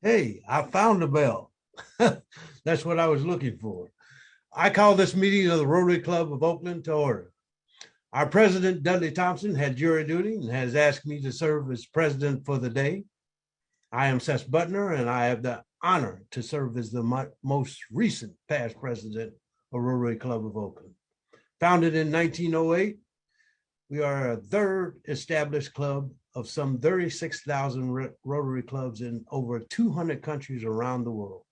Hey, I found the bell. That's what I was looking for. I call this meeting of the Rotary Club of Oakland to order. Our president, Dudley Thompson, had jury duty and has asked me to serve as president for the day. I am Ces Butner, and I have the honor to serve as the most recent past president of Rotary Club of Oakland. Founded in 1908, we are a third established club of some 36,000 Rotary clubs in over 200 countries around the world.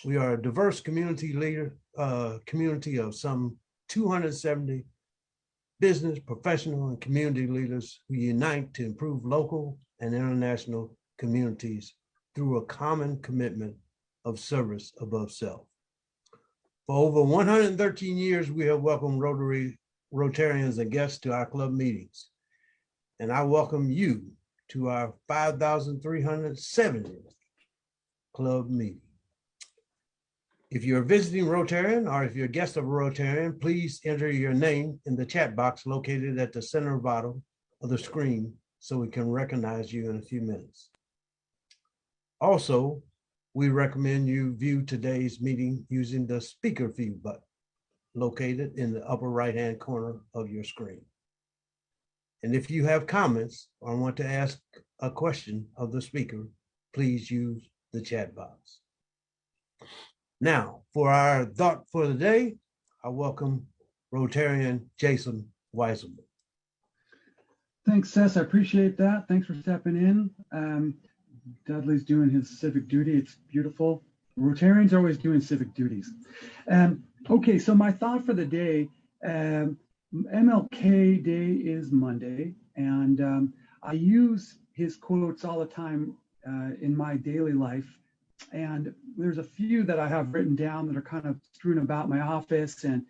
We are a diverse community of some 270 business, professional, and community leaders who unite to improve local and international communities through a common commitment of service above self. For over 113 years, we have welcomed Rotarians and guests to our club meetings. And I welcome you to our 5,370th club meeting. If you're a visiting Rotarian or if you're a guest of a Rotarian, please enter your name in the chat box located at the center bottom of the screen so we can recognize you in a few minutes. Also, we recommend you view today's meeting using the speaker view button located in the upper right-hand corner of your screen. And if you have comments or want to ask a question of the speaker, please use the chat box. Now, for our thought for the day, I welcome Rotarian Jason Wizelman. Thanks, Ces. I appreciate that. Thanks for stepping in. Dudley's doing his civic duty. It's beautiful. Rotarians are always doing civic duties. Okay, so my thought for the day, MLK Day is Monday, and I use his quotes all the time in my daily life. And there's a few that I have written down that are kind of strewn about my office and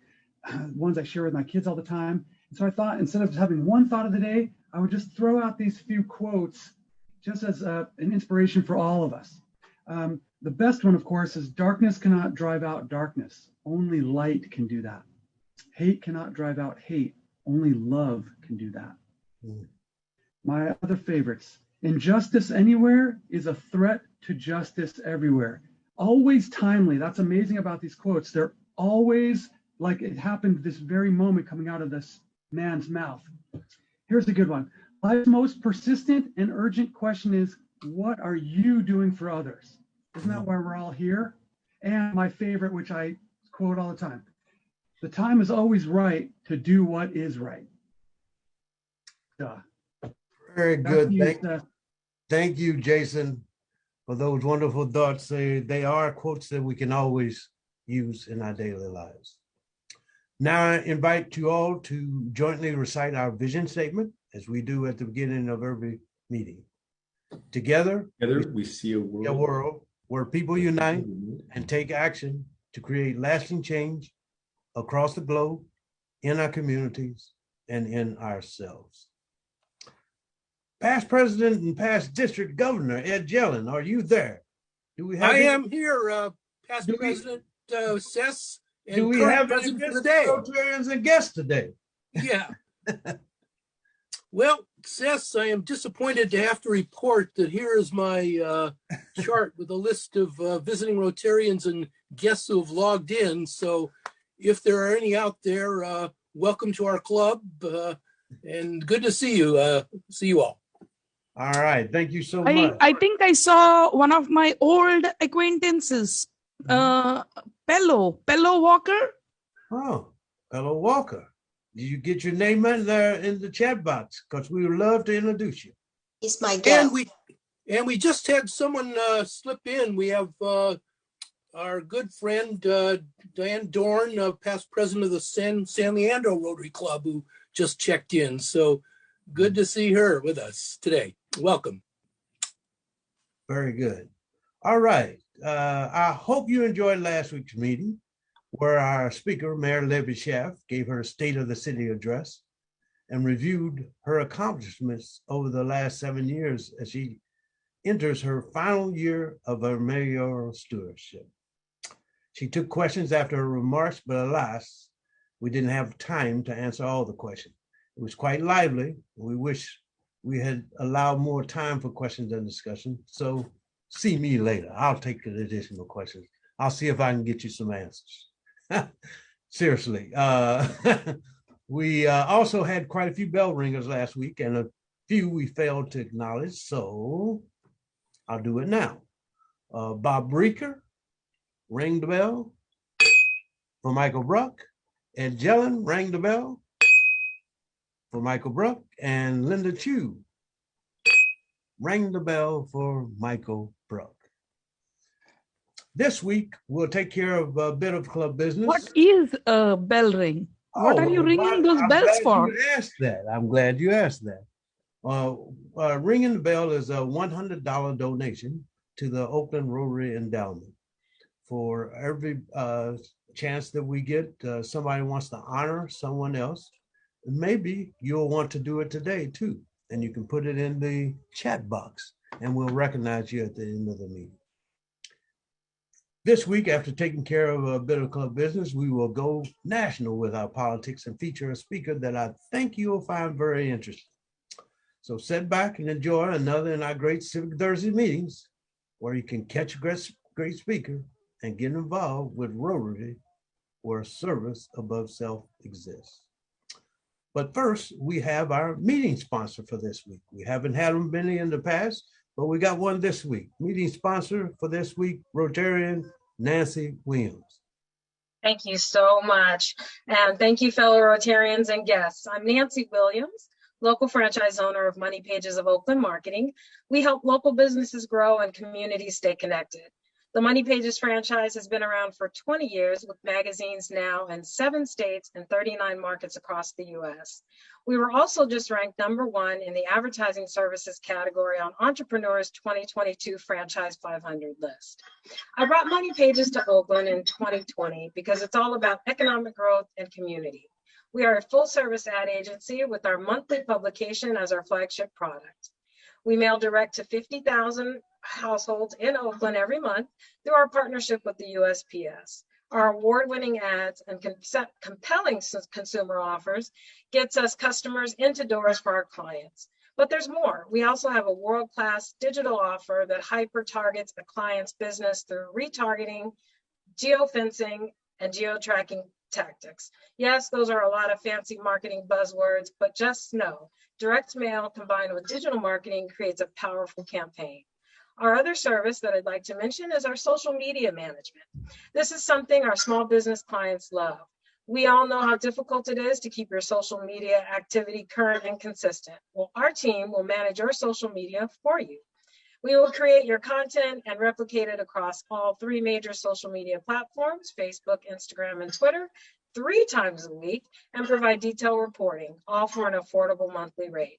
ones I share with my kids all the time. And so I thought instead of having one thought of the day, I would just throw out these few quotes just as an inspiration for all of us. The best one, of course, is darkness cannot drive out darkness. Only light can do that. Hate cannot drive out hate. Only love can do that. My other favorites. Injustice anywhere is a threat to justice everywhere. Always timely. That's amazing about these quotes. They're always like it happened this very moment coming out of this man's mouth. Here's a good one. Life's most persistent and urgent question is, what are you doing for others? Isn't that why we're all here? And my favorite, which I quote all the time, the time is always right to do what is right. Duh. Very good. Thank you, Jason, for those wonderful thoughts. They are quotes that we can always use in our daily lives. Now I invite you all to jointly recite our vision statement as we do at the beginning of every meeting. Together we see a world where people unite and take action to create lasting change across the globe, in our communities, and in ourselves. Past President and past District Governor Ed Jellen, are you there? I am here, Past President Ces, and current President for the day. Rotarians and guests today? Yeah. Well, Ces, I am disappointed to have to report that here is my chart with a list of visiting Rotarians and guests who have logged in. So if there are any out there, welcome to our club, and good to see you. See you all. All right. Thank you so much. I think I saw one of my old acquaintances, Pello Walker. Oh, Pello Walker. Did you get your name in there in the chat box? Because we would love to introduce you. He's my guest. And we just had someone slip in. We have our good friend Dianne Dorn, past president of the San Leandro Rotary Club, who just checked in. So good to see her with us today. Welcome. Very good. All right. I hope you enjoyed last week's meeting, where our speaker, Mayor Libby Schaff, gave her State of the City address and reviewed her accomplishments over the last 7 years as she enters her final year of her mayoral stewardship. She took questions after her remarks, but alas, we didn't have time to answer all the questions. It was quite lively. We wish we had allowed more time for questions and discussion. So see me later. I'll take the additional questions. I'll see if I can get you some answers. Seriously. We also had quite a few bell ringers last week, and a few we failed to acknowledge. So I'll do it now. Bob Breaker, ring the bell for Michael Bruck. And Jellen, rang the bell for Michael Bruck. And Linda Chu rang the bell for Michael Bruck. This week, we'll take care of a bit of club business. What is a bell ring? What are you ringing those bells for? I'm glad you asked that. Ringing the bell is a $100 donation to the Oakland Rotary Endowment. For every chance that we get, somebody wants to honor someone else, maybe you'll want to do it today too. And you can put it in the chat box and we'll recognize you at the end of the meeting. This week, after taking care of a bit of club business, we will go national with our politics and feature a speaker that I think you'll find very interesting. So sit back and enjoy another in our great Civic Thursday meetings, where you can catch a great speaker and get involved with Rotary, where service above self exists. But first, we have our meeting sponsor for this week. We haven't had them many in the past, but we got one this week. Meeting sponsor for this week, Rotarian Nancy Williams. Thank you so much. And thank you, fellow Rotarians and guests. I'm Nancy Williams, local franchise owner of Money Pages of Oakland Marketing. We help local businesses grow and communities stay connected. The Money Pages franchise has been around for 20 years with magazines now in 7 states and 39 markets across the U.S. We were also just ranked #1 in the advertising services category on Entrepreneur's 2022 Franchise 500 list. I brought Money Pages to Oakland in 2020 because it's all about economic growth and community. We are a full-service ad agency with our monthly publication as our flagship product. We mail direct to 50,000 households in Oakland every month through our partnership with the USPS. Our award-winning ads and compelling consumer offers gets us customers into doors for our clients. But there's more. We also have a world-class digital offer that hyper-targets a client's business through retargeting, geofencing, and geo-tracking tactics. Yes, those are a lot of fancy marketing buzzwords, but just know, direct mail combined with digital marketing creates a powerful campaign. Our other service that I'd like to mention is our social media management. This is something our small business clients love. We all know how difficult it is to keep your social media activity current and consistent. Well, our team will manage your social media for you. We will create your content and replicate it across all 3 major social media platforms, Facebook, Instagram, and Twitter, 3 times a week, and provide detailed reporting, all for an affordable monthly rate.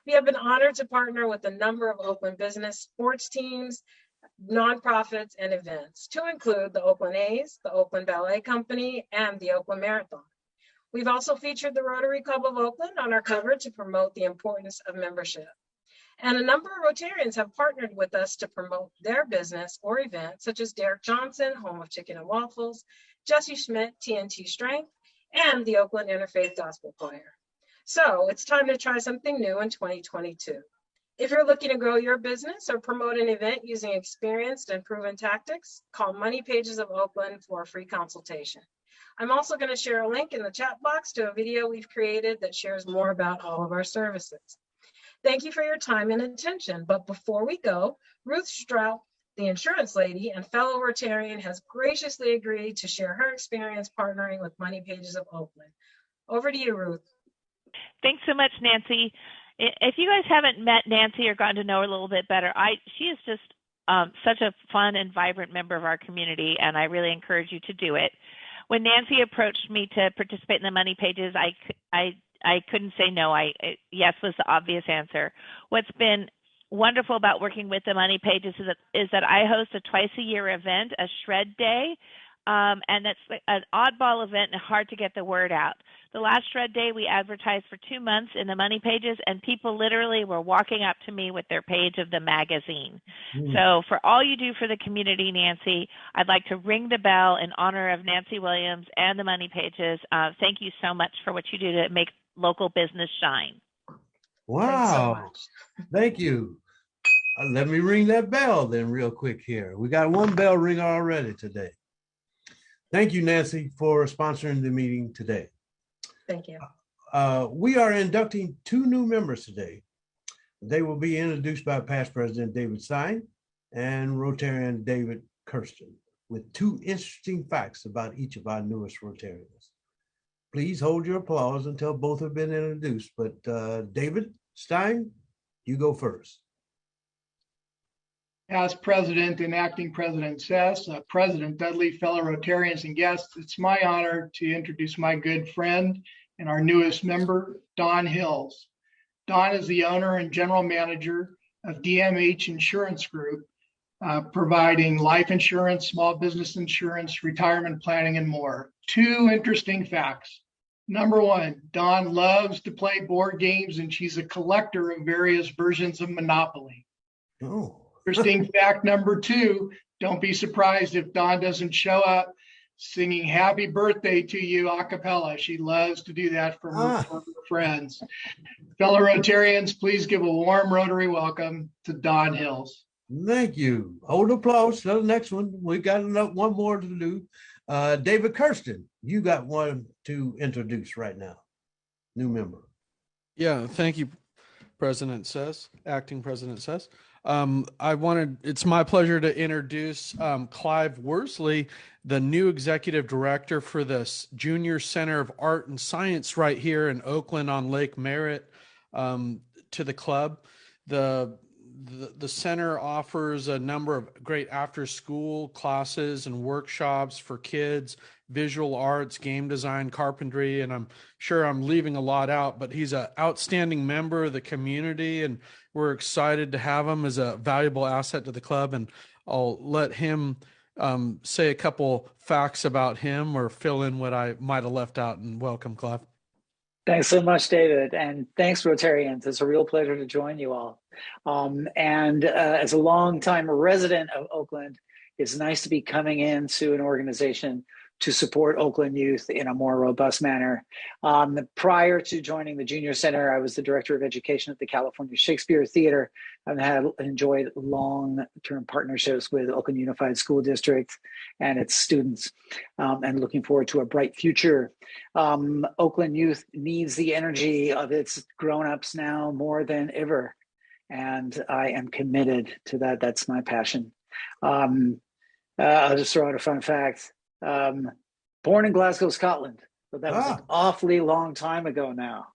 We have been honored to partner with a number of Oakland business sports teams, nonprofits, and events, to include the Oakland A's, the Oakland Ballet Company, and the Oakland Marathon. We've also featured the Rotary Club of Oakland on our cover to promote the importance of membership. And a number of Rotarians have partnered with us to promote their business or event, such as Derek Johnson, Home of Chicken and Waffles, Jesse Schmidt, TNT Strength, and the Oakland Interfaith Gospel Choir. So it's time to try something new in 2022. If you're looking to grow your business or promote an event using experienced and proven tactics, call Money Pages of Oakland for a free consultation. I'm also going to share a link in the chat box to a video we've created that shares more about all of our services. Thank you for your time and attention. But before we go, Ruth Strout, the insurance lady and fellow Rotarian, has graciously agreed to share her experience partnering with Money Pages of Oakland. Over to you, Ruth. Thanks so much, Nancy. If you guys haven't met Nancy or gotten to know her a little bit better, she is just such a fun and vibrant member of our community, and I really encourage you to do it. When Nancy approached me to participate in the Money Pages, I couldn't say no. Yes was the obvious answer. What's been wonderful about working with the Money Pages is that I host a twice-a-year event, a Shred Day, and that's an oddball event and hard to get the word out. The last Shred Day, we advertised for 2 months in the Money Pages, and people literally were walking up to me with their page of the magazine. So for all you do for the community, Nancy, I'd like to ring the bell in honor of Nancy Williams and the Money Pages. Thank you so much for what you do to make local business shine. Thanks so Wow. much. Thank you. Let me ring that bell then real quick here. We got one bell ringer already today. Thank you, Nancy, for sponsoring the meeting today. Thank you. We are inducting 2 new members today. They will be introduced by past President David Stein and Rotarian David Kersten with 2 interesting facts about each of our newest Rotarians. Please hold your applause until both have been introduced, but David Stein, you go first. As President and Acting President Ces, President Dudley, fellow Rotarians and guests, it's my honor to introduce my good friend and our newest member, Dawnn Hills. Dawnn is the owner and general manager of DMH Insurance Group, providing life insurance, small business insurance, retirement planning, and more. 2 interesting facts. Number 1, Dawnn loves to play board games and she's a collector of various versions of Monopoly. Oh. Interesting fact number 2, don't be surprised if Dawnn doesn't show up singing happy birthday to you a cappella. She loves to do that for her friends. Fellow Rotarians, please give a warm Rotary welcome to Dawnn Hills. Thank you. Hold applause to the next one. We got one more to do. David Kersten, you got one to introduce right now. New member. Yeah, thank you, President Ces, Acting President Ces. It's my pleasure to introduce Clive Worsley, the new Executive Director for the Junior Center of Art and Science right here in Oakland on Lake Merritt, to the club. The center offers a number of great after-school classes and workshops for kids, visual arts, game design, carpentry, and I'm sure I'm leaving a lot out, but he's an outstanding member of the community, and we're excited to have him as a valuable asset to the club. And I'll let him say a couple facts about him or fill in what I might have left out. And welcome, Clive. Thanks so much, David. And thanks, Rotarians. It's a real pleasure to join you all. As a longtime resident of Oakland, it's nice to be coming into an organization to support Oakland youth in a more robust manner. Prior to joining the Junior Center, I was the Director of Education at the California Shakespeare Theater. I've enjoyed long-term partnerships with Oakland Unified School District and its students, and looking forward to a bright future. Oakland youth needs the energy of its grown-ups now more than ever, and I am committed to that. That's my passion. I'll just throw out a fun fact. Born in Glasgow, Scotland, but that was an awfully long time ago now.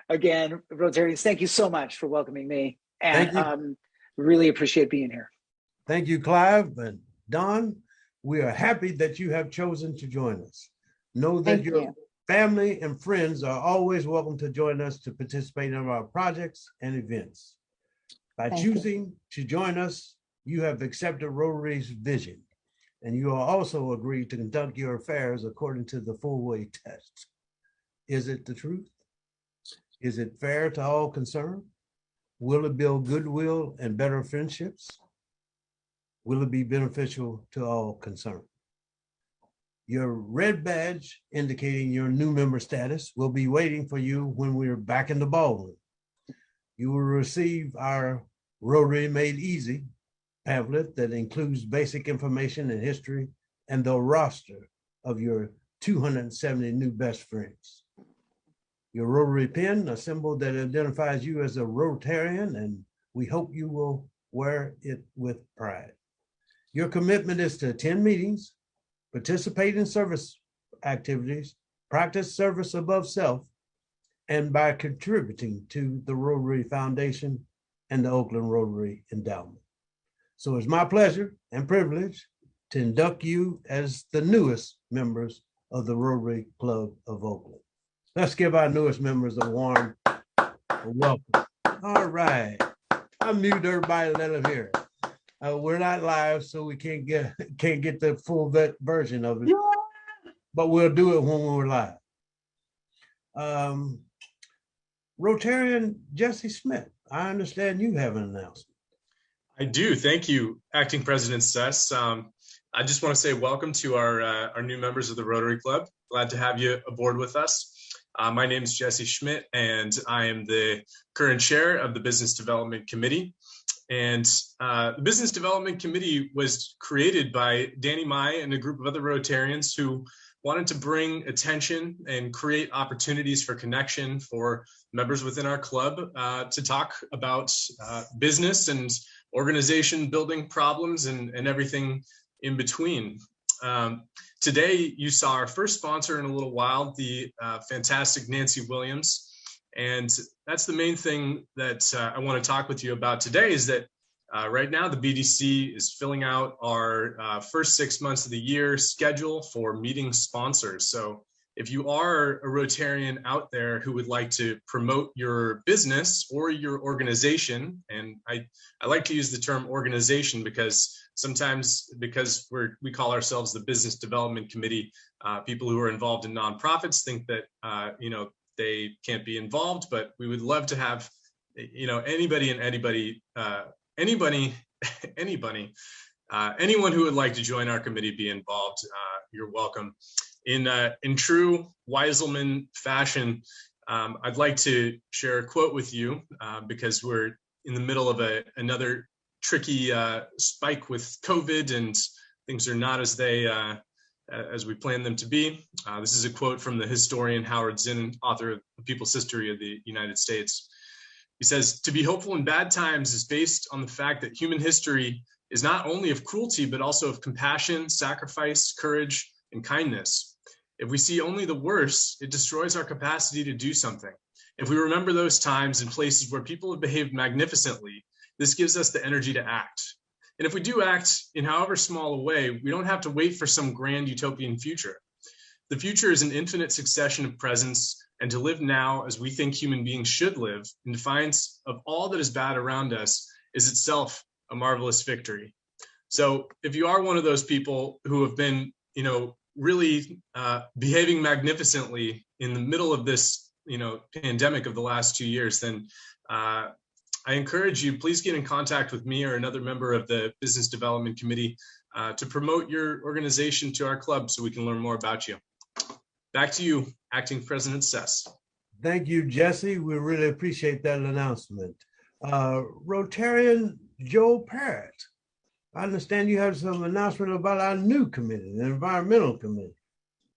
Again, Rotarians, thank you so much for welcoming me, and really appreciate being here. Thank you, Clive and Dawnn. We are happy that you have chosen to join us. Know that your family and friends are always welcome to join us to participate in our projects and events. By choosing to join us, you have accepted Rotary's vision, and you are also agreed to conduct your affairs according to the four-way test. Is it the truth? Is it fair to all concerned? Will it build goodwill and better friendships? Will it be beneficial to all concerned? Your red badge indicating your new member status will be waiting for you when we're back in the ballroom. You will receive our Rotary Made Easy pamphlet that includes basic information and history and the roster of your 270 new best friends. Your Rotary pin, a symbol that identifies you as a Rotarian, and we hope you will wear it with pride. Your commitment is to attend meetings, participate in service activities, practice service above self, and by contributing to the Rotary Foundation and the Oakland Rotary Endowment. So it's my pleasure and privilege to induct you as the newest members of the Rotary Club of Oakland. Let's give our newest members a warm welcome. All right. I'll mute everybody and let them hear it. We're not live, so we can't get the full version of it, but we'll do it when we're live. Rotarian Jesse Smith, I understand you have an announcement. I do. Thank you, Acting President Ces. I just want to say welcome to our new members of the Rotary Club. Glad to have you aboard with us. My name is Jesse Schmidt, and I am the current chair of the Business Development Committee. And the Business Development Committee was created by Danny Mai and a group of other Rotarians who wanted to bring attention and create opportunities for connection for members within our club to talk about business and organization building problems and everything in between. Today, you saw our first sponsor in a little while, the fantastic Nancy Williams. And that's the main thing that I want to talk with you about today is that right now the BDC is filling out our first 6 months of the year schedule for meeting sponsors. So if you are a Rotarian out there who would like to promote your business or your organization, and I like to use the term organization because sometimes because we call ourselves the Business Development Committee, people who are involved in nonprofits think that they can't be involved, but we would love to have anybody and anyone who would like to join our committee be involved. You're welcome. In true Wizelman fashion, I'd like to share a quote with you because we're in the middle of another tricky spike with COVID, and things are not as we planned them to be. This is a quote from the historian Howard Zinn, author of The People's History of the United States. He says, "To be hopeful in bad times is based on the fact that human history is not only of cruelty, but also of compassion, sacrifice, courage, and kindness. If we see only the worst, it destroys our capacity to do something. If we remember those times and places where people have behaved magnificently, this gives us the energy to act. And if we do act in however small a way, we don't have to wait for some grand utopian future. The future is an infinite succession of presents, and to live now as we think human beings should live in defiance of all that is bad around us is itself a marvelous victory." So if you are one of those people who have been, really behaving magnificently in the middle of this, pandemic of the last 2 years, then I encourage you, please get in contact with me or another member of the Business Development Committee to promote your organization to our club so we can learn more about you. Back to you, Acting President Ces. Thank you, Jesse. We really appreciate that announcement. Rotarian Joe Parrott, I understand you have some announcement about our new committee, the Environmental Committee.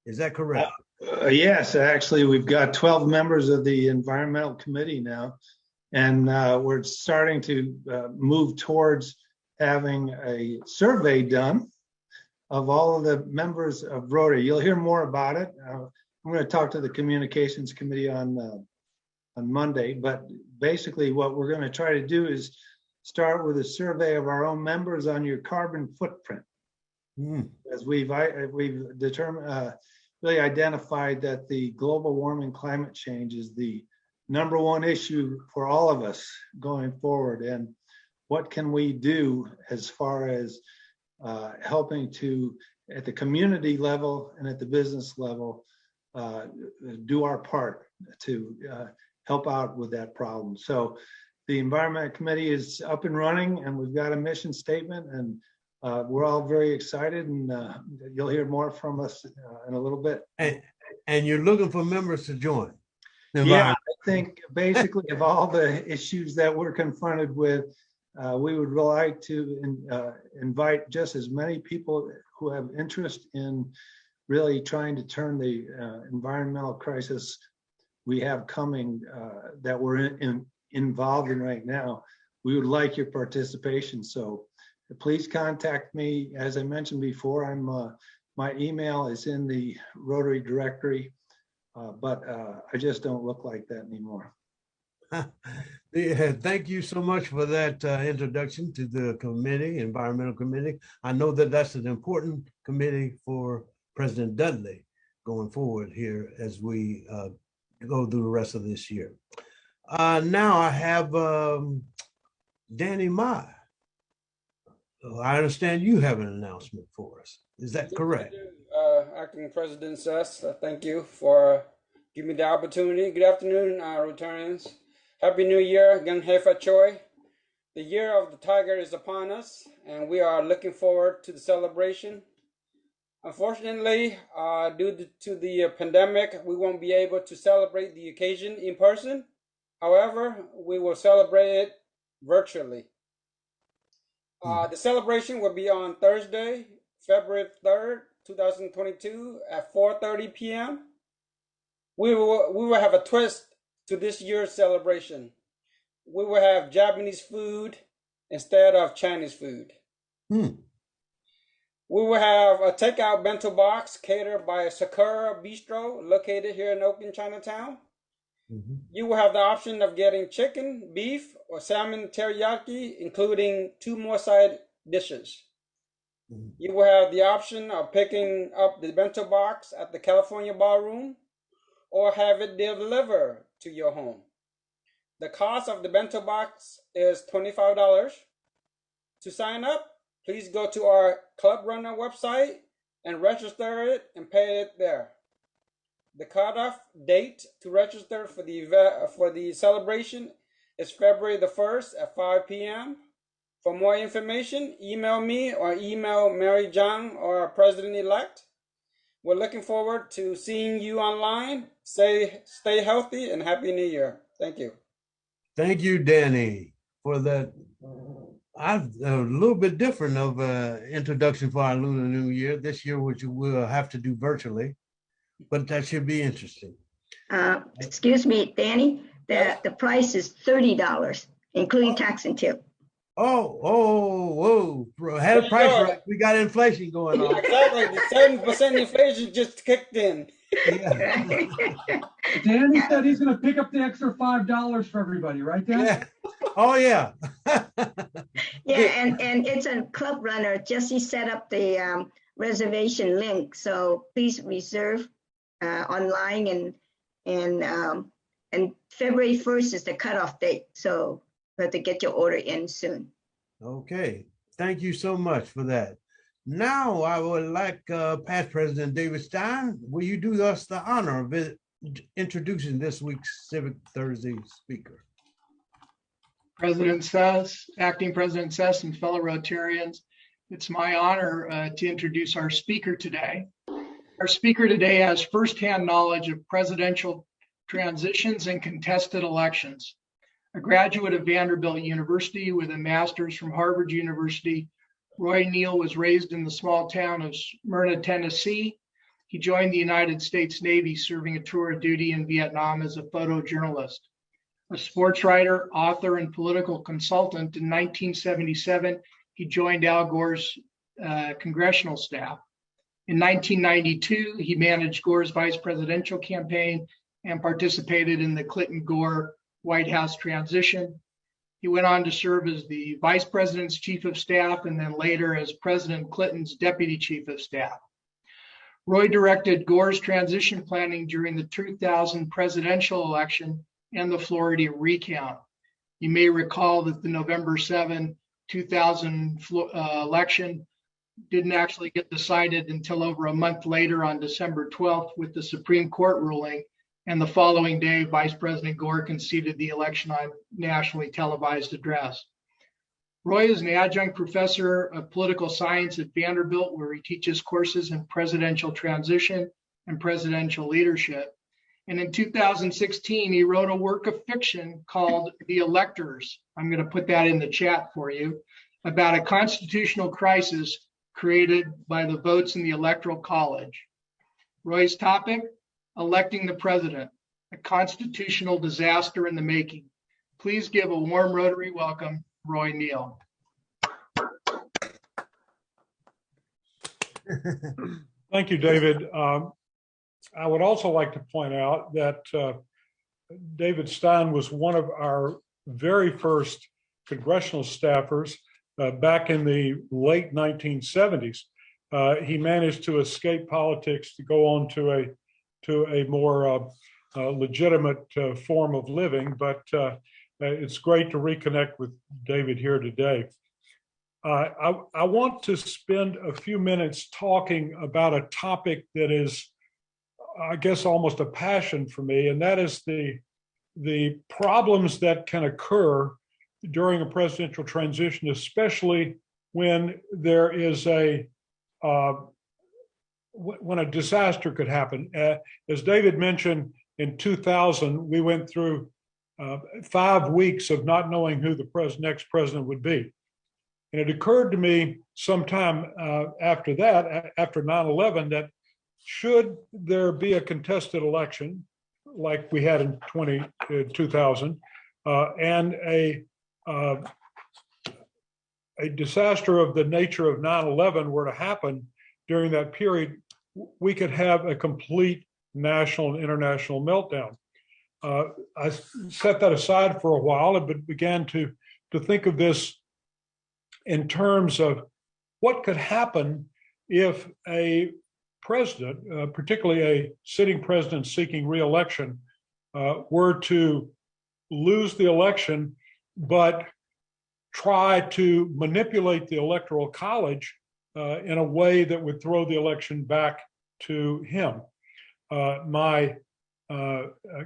Is that correct? Yes, actually, we've got 12 members of the Environmental Committee now, and we're starting to move towards having a survey done of all of the members of Rotary. You'll hear more about it. I'm going to talk to the Communications Committee on Monday, but basically what we're going to try to do is start with a survey of our own members on your carbon footprint. As we've determined, really identified that the global warming climate change is the number one issue for all of us going forward. And what can we do as far as helping to, at the community level and at the business level, do our part to help out with that problem. So the Environment Committee is up and running, and we've got a mission statement, and we're all very excited, and you'll hear more from us in a little bit. And you're looking for members to join? Yeah, I think basically of all the issues that we're confronted with, we would like to invite just as many people who have interest in really trying to turn the environmental crisis we have coming that we're involved in right now. We would like your participation. So please contact me. As I mentioned before, my email is in the Rotary directory, but I just don't look like that anymore. Yeah, thank you so much for that introduction to the committee, Environmental Committee. I know that that's an important committee for President Dudley going forward here as we go through the rest of this year. Now I have Danny Mai. I understand you have an announcement for us. Is that correct? Acting President Ces, thank you for giving me the opportunity. Good afternoon, Rotarians. Happy New Year, Gung Hefa Choi. The year of the tiger is upon us, and we are looking forward to the celebration. Unfortunately, due to the pandemic, we won't be able to celebrate the occasion in person. However, we will celebrate it virtually. The celebration will be on Thursday, February 3rd, 2022 at 4:30 p.m. We will have a twist to this year's celebration. We will have Japanese food instead of Chinese food. We will have a takeout bento box catered by Sakura Bistro, located here in Oakland, Chinatown. You will have the option of getting chicken, beef, or salmon teriyaki, including 2 more side dishes. You will have the option of picking up the bento box at the California Ballroom or have it delivered to your home. The cost of the bento box is $25. To sign up, please go to our Club Runner website and register it and pay it there. The cutoff date to register for the celebration is February the 1st at 5 p.m. For more information, email me or email Mary Jang or our President-elect. We're looking forward to seeing you online. Stay healthy and Happy New Year. Thank you. Thank you, Danny, for that. I've a little bit different of introduction for our Lunar New Year this year, which we'll have to do virtually, but that should be interesting. Excuse me, Danny, the price is $30, including tax and tip. Whoa. Had a price right. We got inflation going on. Exactly. The 7% inflation just kicked in. Yeah. Danny said he's going to pick up the extra $5 for everybody, right, Dan? Yeah. Oh, yeah. Yeah, and it's a Club Runner. Jesse set up the reservation link, so please reserve online, and February 1st is the cutoff date, so you have to get your order in soon. Okay, thank you so much for that. Now I would like past President David Stein, will you do us the honor of introducing this week's Civic Thursday speaker? President Ces, Acting President Ces, and fellow Rotarians, it's my honor to introduce our speaker today. Our speaker today has firsthand knowledge of presidential transitions and contested elections. A graduate of Vanderbilt University with a master's from Harvard University, Roy Neal was raised in the small town of Smyrna, Tennessee. He joined the United States Navy, serving a tour of duty in Vietnam as a photojournalist. A sports writer, author, and political consultant, in 1977, he joined Al Gore's congressional staff. In 1992, he managed Gore's vice presidential campaign and participated in the Clinton-Gore White House transition. He went on to serve as the vice president's chief of staff and then later as President Clinton's deputy chief of staff. Roy directed Gore's transition planning during the 2000 presidential election and the Florida recount. You may recall that the November 7, 2000 election didn't actually get decided until over a month later on December 12th with the Supreme Court ruling. And the following day, Vice President Gore conceded the election on nationally televised address. Roy is an adjunct professor of political science at Vanderbilt, where he teaches courses in presidential transition and presidential leadership. And in 2016, he wrote a work of fiction called The Electors. I'm going to put that in the chat for you, about a constitutional crisis created by the votes in the Electoral College. Roy's topic: electing the president, a constitutional disaster in the making. Please give a warm Rotary welcome, Roy Neal. Thank you, David. I would also like to point out that David Stein was one of our very first congressional staffers back in the late 1970s. He managed to escape politics to go on to a more legitimate form of living, but it's great to reconnect with David here today. I want to spend a few minutes talking about a topic that is, I guess, almost a passion for me, and that is the problems that can occur during a presidential transition, especially when there is a when a disaster could happen. As David mentioned, in 2000, we went through 5 weeks of not knowing who the next president would be. And it occurred to me sometime after that, after 9/11, that should there be a contested election like we had in 2000, and a disaster of the nature of 9/11 were to happen during that period, we could have a complete national and international meltdown. I set that aside for a while, but began to think of this in terms of what could happen if a president, particularly a sitting president seeking re-election, were to lose the election, but try to manipulate the Electoral College in a way that would throw the election back to him. My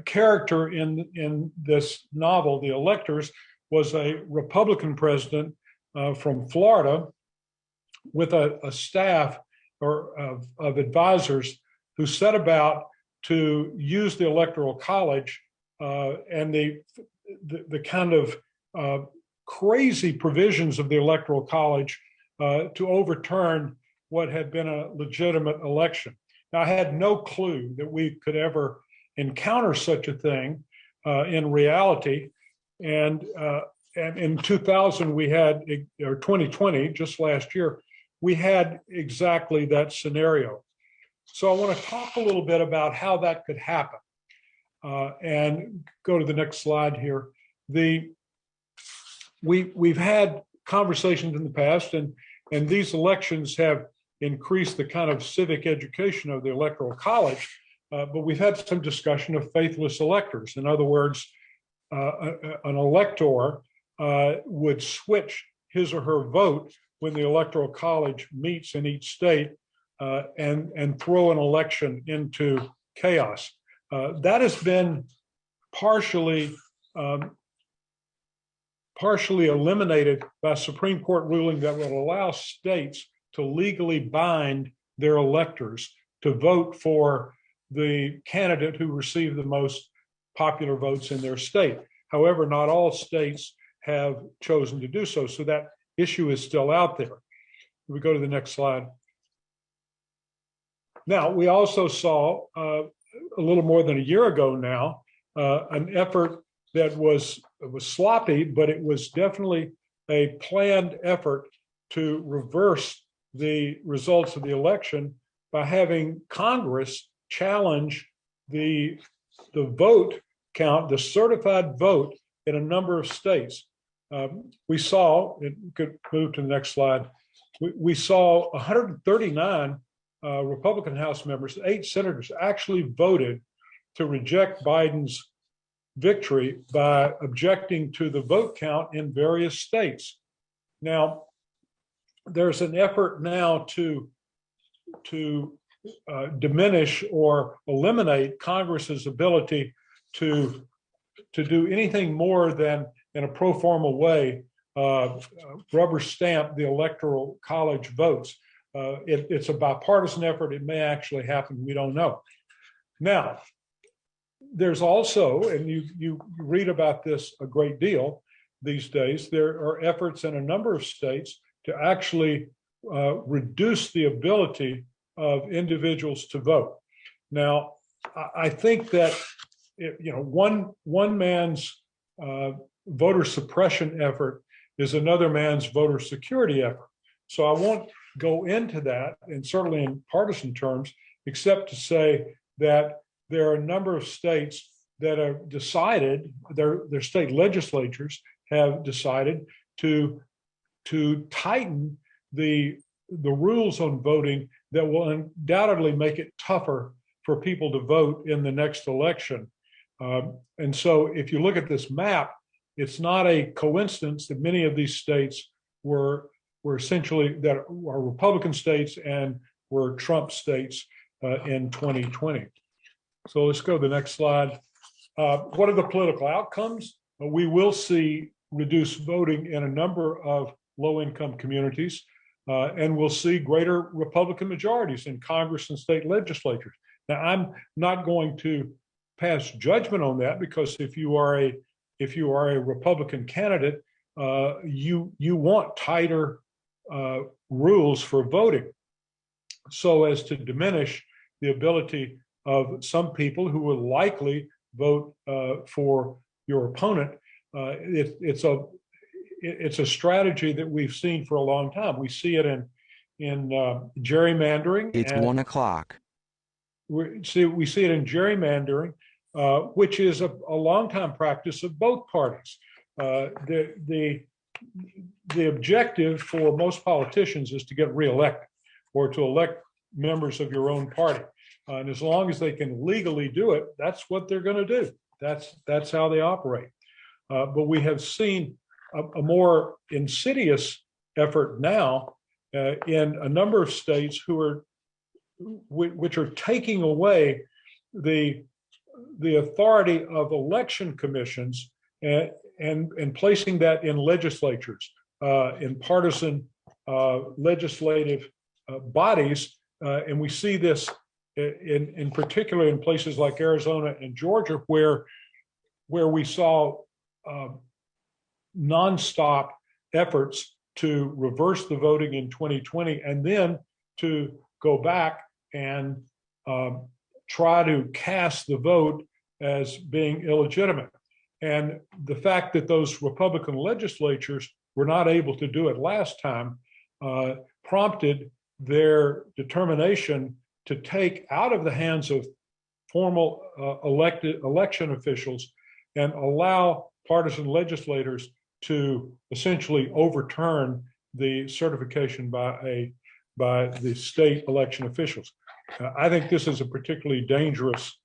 character in this novel, The Electors, was a Republican president from Florida with a staff of advisors who set about to use the Electoral College and the kind of crazy provisions of the Electoral College to overturn what had been a legitimate election. Now, I had no clue that we could ever encounter such a thing in reality. And in 2000, we had, or 2020, just last year, we had exactly that scenario. So I want to talk a little bit about how that could happen. And go to the next slide here. We've had conversations in the past, and these elections have increased the kind of civic education of the Electoral College, but we've had some discussion of faithless electors. In other words, an elector would switch his or her vote when the Electoral College meets in each state and throw an election into chaos. That has been partially eliminated by a Supreme Court ruling that will allow states to legally bind their electors to vote for the candidate who received the most popular votes in their state. However, not all states have chosen to do so, so that issue is still out there. We go to the next slide. Now, we also saw a little more than a year ago now, an effort that was sloppy, but it was definitely a planned effort to reverse the results of the election by having Congress challenge the vote count, the certified vote in a number of states. We saw, it could move to the next slide, we saw 139 Republican House members, 8 senators actually voted to reject Biden's victory by objecting to the vote count in various states. Now, there's an effort now to diminish or eliminate Congress's ability to do anything more than in a pro forma way rubber stamp the Electoral College votes. It's a bipartisan effort. It may actually happen. We don't know. Now, there's also, and you read about this a great deal these days, there are efforts in a number of states to actually reduce the ability of individuals to vote. Now, I think that one man's voter suppression effort is another man's voter security effort. So I won't go into that, and certainly in partisan terms, except to say that there are a number of states that have decided, their state legislatures have decided to tighten the rules on voting that will undoubtedly make it tougher for people to vote in the next election. And so if you look at this map, it's not a coincidence that many of these states were essentially, that are Republican states and were Trump states in 2020. So let's go to the next slide. What are the political outcomes? We will see reduced voting in a number of low-income communities. and we'll see greater Republican majorities in Congress and state legislatures. Now, I'm not going to pass judgment on that, because if you are a Republican candidate, you want tighter rules for voting, so as to diminish the ability of some people who will likely vote for your opponent. It's a strategy that we've seen for a long time. We see it in gerrymandering. It's 1 o'clock. We see it in gerrymandering, which is a long-time practice of both parties. The objective for most politicians is to get reelected, or to elect members of your own party. And as long as they can legally do it, that's what they're going to do. That's how they operate. But we have seen a more insidious effort now in a number of states which are taking away the authority of election commissions and placing that in legislatures, in partisan legislative bodies. And we see this in particular in places like Arizona and Georgia, where we saw nonstop efforts to reverse the voting in 2020, and then to go back and try to cast the vote as being illegitimate. And the fact that those Republican legislatures were not able to do it last time prompted their determination to take out of the hands of formal election officials and allow partisan legislators to essentially overturn the certification by the state election officials. I think this is a particularly dangerous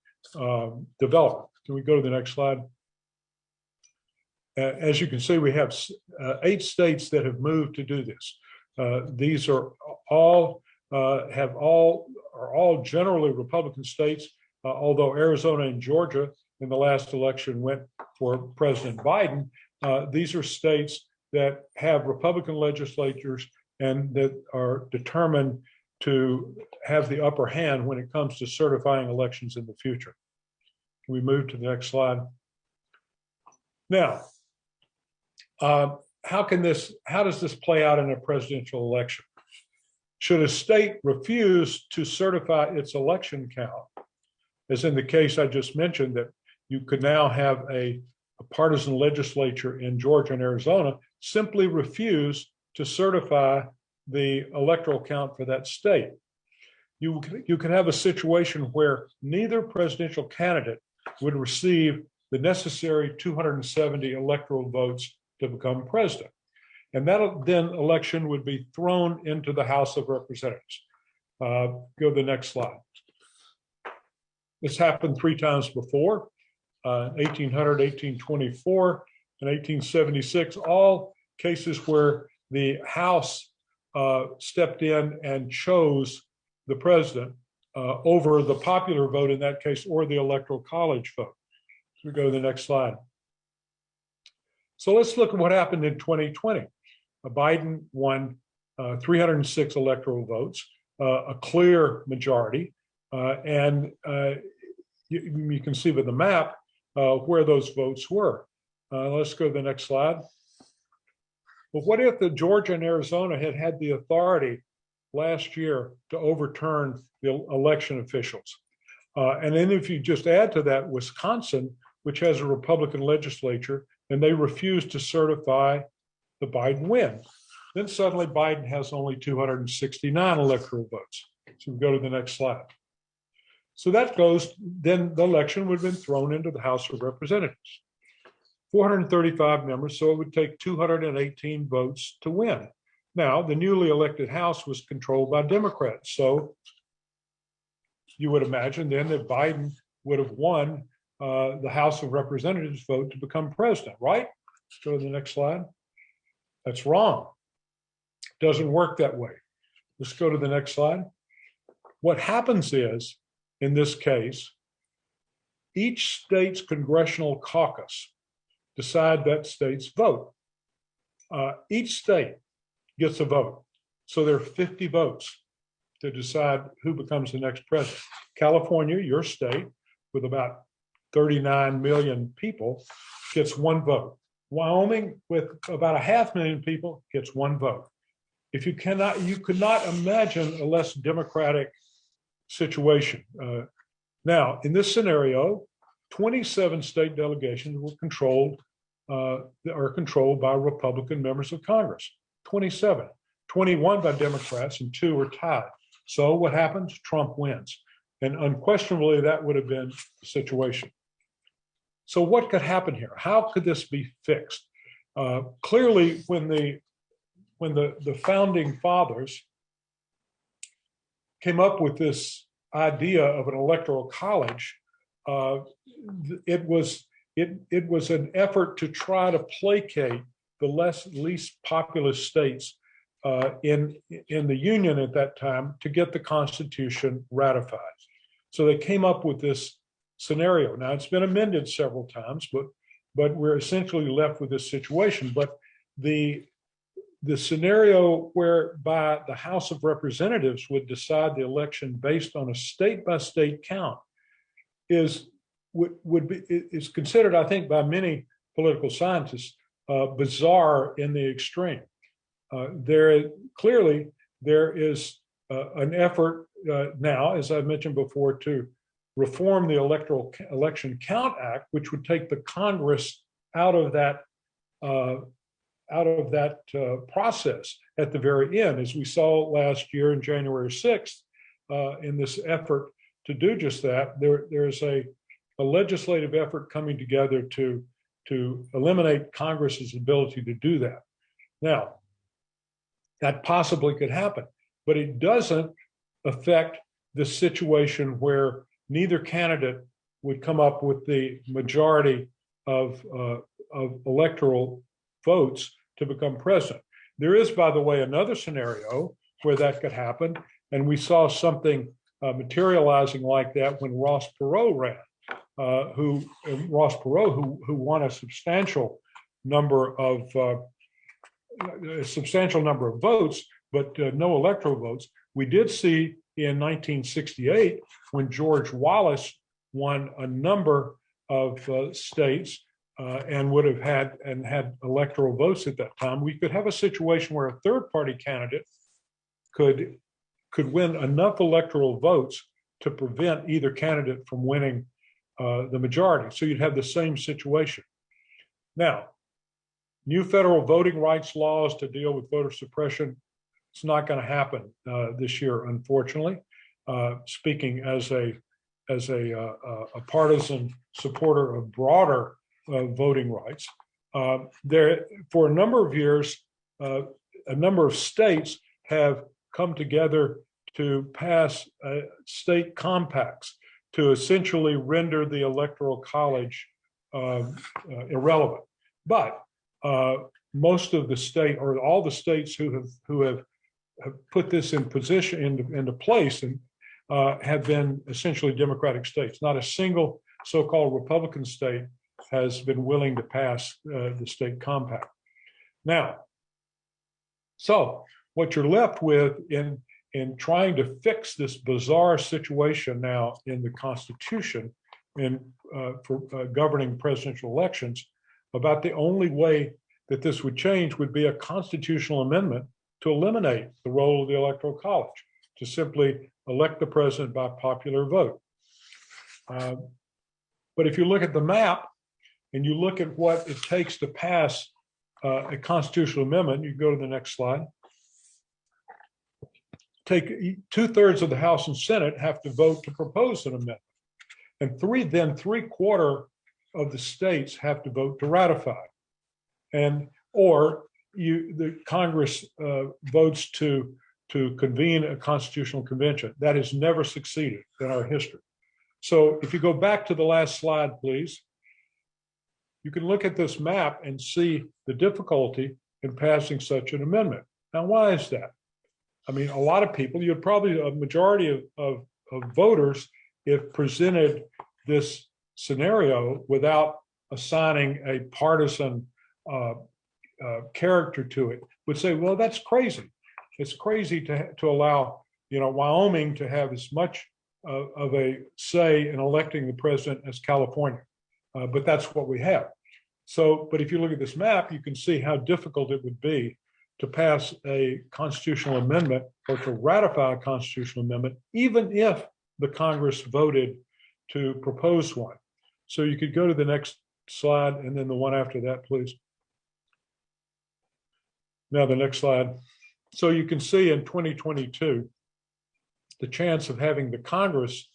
development. Can we go to the next slide? As you can see, we have 8 states that have moved to do this. These are all generally Republican states, although Arizona and Georgia in the last election went for President Biden. These are states that have Republican legislatures and that are determined to have the upper hand when it comes to certifying elections in the future. Can we move to the next slide? Now, how does this play out in a presidential election? Should a state refuse to certify its election count, as in the case I just mentioned, that you could now have a partisan legislature in Georgia and Arizona simply refuse to certify the electoral count for that state? You can have a situation where neither presidential candidate would receive the necessary 270 electoral votes to become president. And that then election would be thrown into the House of Representatives. Go to the next slide. This happened 3 times before, 1800, 1824, and 1876, all cases where the House stepped in and chose the president over the popular vote in that case, or the Electoral College vote. So we go to the next slide. So let's look at what happened in 2020. Biden won 306 electoral votes, a clear majority, and you can see with the map where those votes were. Let's go to the next slide. Well, what if the Georgia and Arizona had the authority last year to overturn the election officials? And then if you just add to that Wisconsin, which has a Republican legislature, and they refused to certify the Biden win, then suddenly Biden has only 269 electoral votes. So we go to the next slide. So that goes, then the election would have been thrown into the House of Representatives. 435 members, so it would take 218 votes to win. Now, the newly elected House was controlled by Democrats, so you would imagine then that Biden would have won the House of Representatives vote to become president, right? Let's go to the next slide. That's wrong. Doesn't work that way. Let's go to the next slide. What happens is, in this case, each state's congressional caucus decide that state's vote. Each state gets a vote. So there are 50 votes to decide who becomes the next president. California, your state, with about 39 million people, gets one vote. Wyoming, with about 500,000 people, gets one vote. You could not imagine a less democratic situation. Now, in this scenario, 27 state delegations are controlled by Republican members of Congress. 27, 21 by Democrats, and 2 are tied. So what happens? Trump wins. And unquestionably, that would have been the situation. So what could happen here? How could this be fixed? Clearly, when the founding fathers came up with this idea of an electoral college, it was an effort to try to placate the least populous states in the Union at that time to get the Constitution ratified. So they came up with this scenario. Now, it's been amended several times, but we're essentially left with this situation. But the scenario whereby the House of Representatives would decide the election based on a state-by-state count is considered, I think, by many political scientists, bizarre in the extreme. There is an effort now, as I mentioned before, to reform the Election Count Act, which would take the Congress out of that process at the very end, as we saw last year in January 6th. In this effort to do just that, there's a legislative effort coming together to eliminate Congress's ability to do that. Now, that possibly could happen, but it doesn't affect the situation where neither candidate would come up with the majority of electoral votes to become president. There is, by the way, another scenario where that could happen, and we saw something materializing like that when Ross Perot ran, who won a substantial number of votes, but no electoral votes. We did see in 1968 when George Wallace won a number of states and would have had electoral votes at that time. We could have a situation where a third-party candidate could win enough electoral votes to prevent either candidate from winning the majority. So you'd have the same situation. Now, new federal voting rights laws to deal with voter suppression, it's not going to happen this year, unfortunately. Speaking as a partisan supporter of broader voting rights, there for a number of years, a number of states have come together to pass state compacts to essentially render the Electoral College irrelevant. But most of the state, or all the states who have put this into place and have been essentially Democratic states. Not a single so-called Republican state has been willing to pass the state compact. Now, so what you're left with in trying to fix this bizarre situation now in the Constitution for governing presidential elections, about the only way that this would change would be a constitutional amendment to eliminate the role of the Electoral College, to simply elect the president by popular vote. But if you look at the map and you look at what it takes to pass a constitutional amendment, you go to the next slide. Take 2/3 of the House and Senate have to vote to propose an amendment, and then 3/4 of the states have to vote to ratify, or the Congress votes to convene a constitutional convention. That has never succeeded in our history. So if you go back to the last slide, please, you can look at this map and see the difficulty in passing such an amendment. Now, why is that? I mean, a lot of people, you'd probably, a majority of voters, if presented this scenario without assigning a partisan character to it, would say, well, that's crazy. it's crazy to allow, Wyoming to have as much of a say in electing the president as California. But that's what we have. So, but if you look at this map, you can see how difficult it would be to pass a constitutional amendment or to ratify a constitutional amendment, even if the Congress voted to propose one. So you could go to the next slide and then the one after that, please. Now the next slide. So you can see in 2022, the chance of having the Congress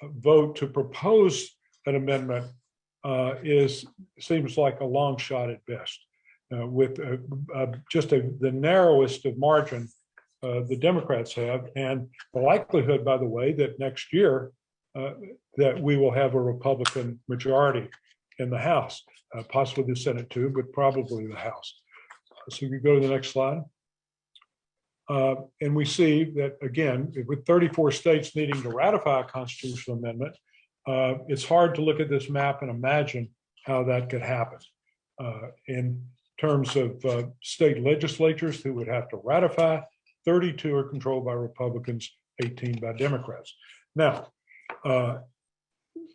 vote to propose an amendment seems like a long shot at best. With just the narrowest of margin the Democrats have, and the likelihood, by the way, that next year that we will have a Republican majority in the House, possibly the Senate too, but probably the House. So you go to the next slide. And we see that, again, with 34 states needing to ratify a constitutional amendment, it's hard to look at this map and imagine how that could happen. In terms of state legislatures who would have to ratify, 32 are controlled by Republicans, 18 by Democrats. Now,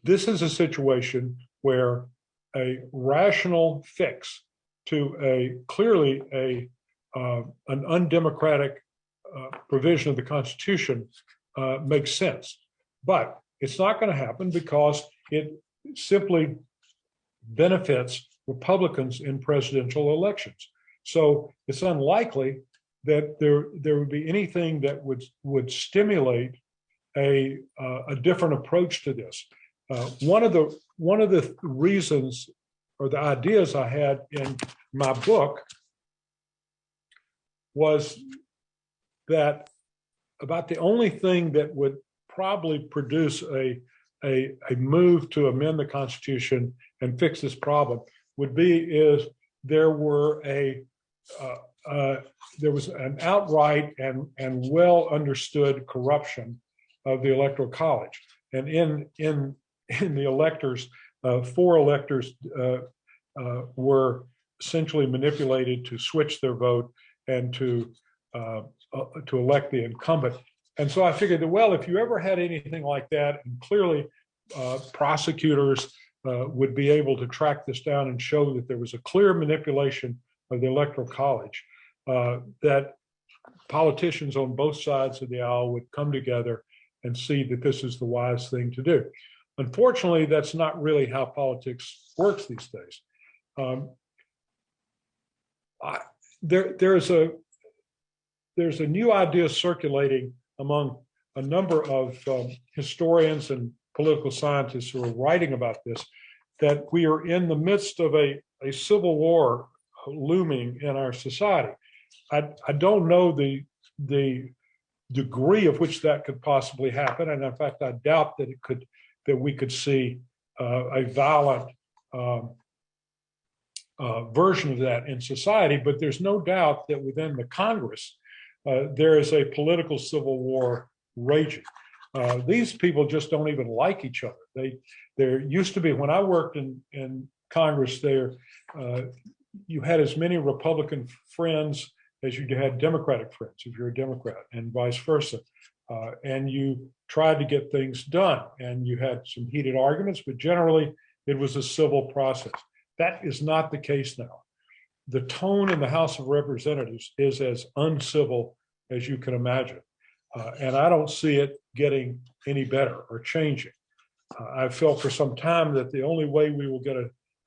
this is a situation where a rational fix to clearly an undemocratic provision of the Constitution makes sense. But it's not going to happen because it simply benefits Republicans in presidential elections. So it's unlikely that there would be anything that would stimulate a different approach to this. One of the reasons or the ideas I had in my book was that about the only thing that would probably produce a move to amend the Constitution and fix this problem would be is there was an outright and well understood corruption of the Electoral College, and in the electors, 4 electors were essentially manipulated to switch their vote and to elect the incumbent. And so I figured that, well, if you ever had anything like that, and clearly prosecutors would be able to track this down and show that there was a clear manipulation of the Electoral College, that politicians on both sides of the aisle would come together and see that this is the wise thing to do. Unfortunately, that's not really how politics works these days. There's a new idea circulating among a number of historians and political scientists who are writing about this, that we are in the midst of a civil war looming in our society. I don't know the degree of which that could possibly happen, and in fact, I doubt that we could see a violent version of that in society. But there's no doubt that within the Congress, there is a political civil war raging. These people just don't even like each other. There used to be, when I worked in Congress there, you had as many Republican friends as you had Democratic friends, if you're a Democrat, and vice versa. And you tried to get things done, and you had some heated arguments, but generally it was a civil process. That is not the case now. The tone in the House of Representatives is as uncivil as you can imagine. And I don't see it getting any better or changing. I've felt for some time that the only way we will get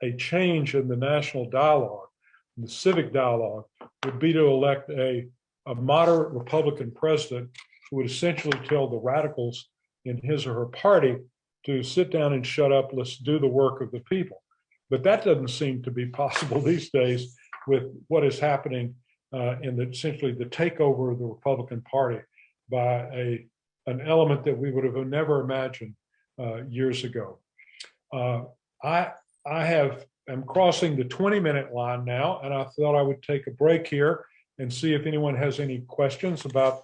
a change in the national dialogue, the civic dialogue, would be to elect a moderate Republican president who would essentially tell the radicals in his or her party to sit down and shut up, let's do the work of the people. But that doesn't seem to be possible these days with what is happening in essentially the takeover of the Republican Party by an element that we would have never imagined years ago. I'm crossing the 20-minute line now, and I thought I would take a break here and see if anyone has any questions about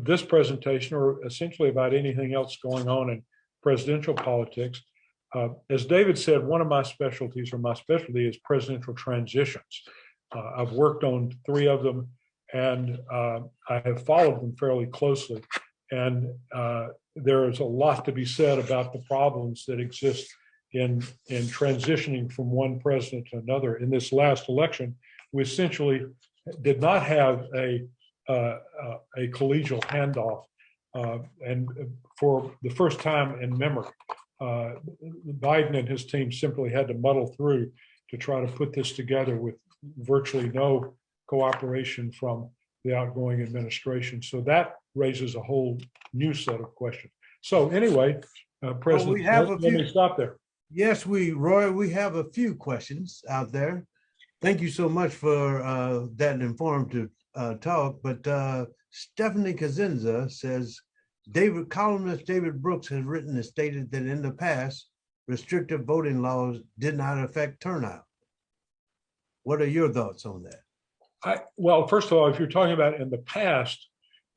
this presentation or essentially about anything else going on in presidential politics. As David said, one of my specialties, or my specialty, is presidential transitions. I've worked on 3 of them, and I have followed them fairly closely. And there is a lot to be said about the problems that exist in transitioning from one president to another. In this last election, we essentially did not have a collegial handoff, and for the first time in memory, Biden and his team simply had to muddle through to try to put this together with virtually no cooperation from the outgoing administration. So that raises a whole new set of questions. So anyway, President, let me stop there. Yes, Roy, we have a few questions out there. Thank you so much for that informative talk. But Stephanie Kazinza says, columnist David Brooks has written and stated that in the past, restrictive voting laws did not affect turnout. What are your thoughts on that? Well, first of all, if you're talking about in the past,